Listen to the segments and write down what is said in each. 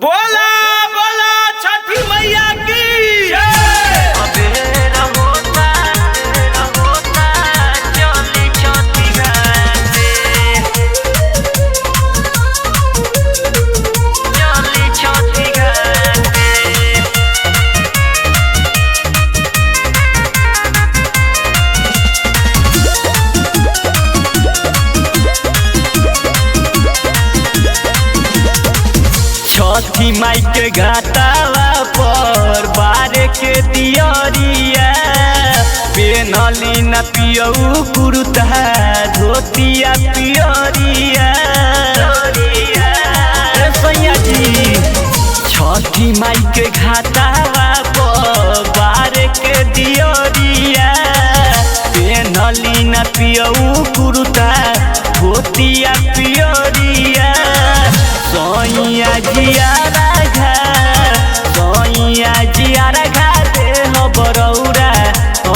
बोला बोला छठी मैया की छठी माई के घाटावा पर बारे के दियरिया पेनली न पियऊ कुर्ता धोतिया पियरिया सैया जी छठी माई के घाटावा पर बारे के दियरिया पेनली न पियऊ कुर्ता धोतिया पियरिया सोइया जियारा घा दे हो बरौरा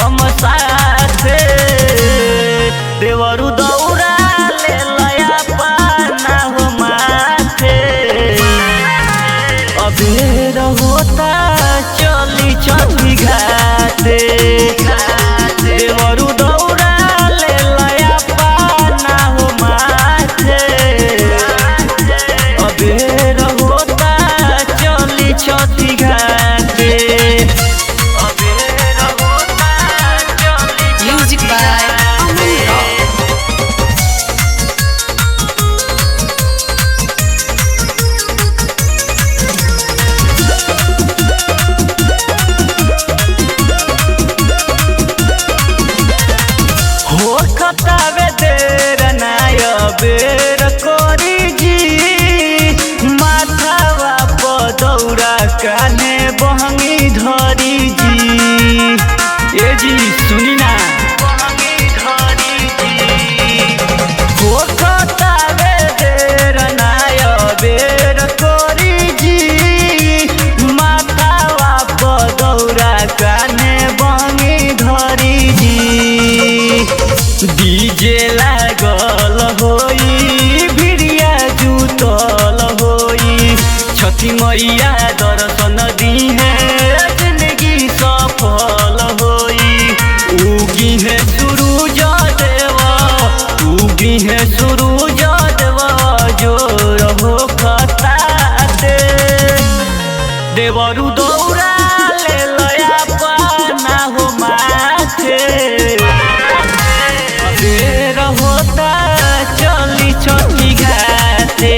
हम साथे देवरु दौरा ले लया पाना हो माथे अबेर होता चली छठी घाटे देवरु दौरा ले लया पाना हो माथे अबेर होता चली छठी घाटे अबेर होता चली Music by Amanda. हो खतावे देर नाय बेर कोरी जी माथावा पदौरा काने बहंगी धरी जी ए जी सुनी ना बहंगी धरी जी हो खतावे देर नाय बेर कोरी जी माथावा पदौरा काने बहंगी धरी जी डीजे लागल होई भिड़िया जुटल होई छठी मैया दर्शन दीहे जिंदगी सफल होई उगी है सूरज देव जो रहो खताते देवरु दौरा ले लया पाना हो माथे अबेर होता चली छठी घाटे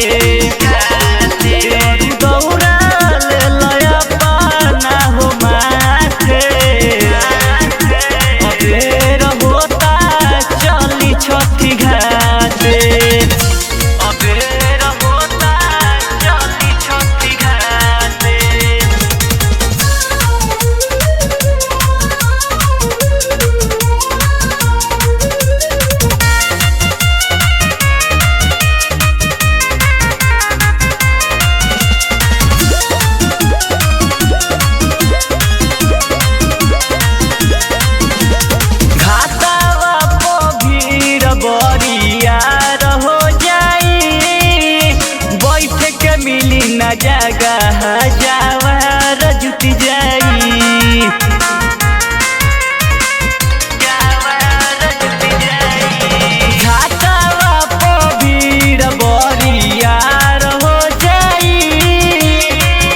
देवरु दौरा ले लया पाना हो माथे अबेर होता चली छठी घाटे अबेर होता चली छठी घाटे घाटावा पो भीड़ बरियार हो जाई बैठ के मिली न जगह जावर जुट जाई घाटावा पो भीड़ बरियार हो जाई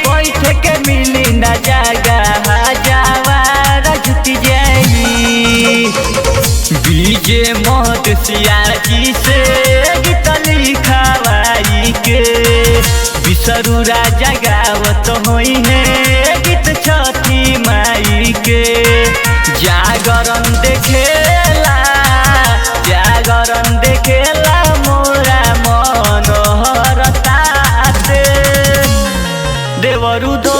बैठ के मिली न जगह जावर जुट जाई बीजे मत सियाजी से गीत लिखवाई के बिसरू राजा गावत होई है गीत छठी माई के जागरण देखेला मोरा मनोहर ताते देवरु दो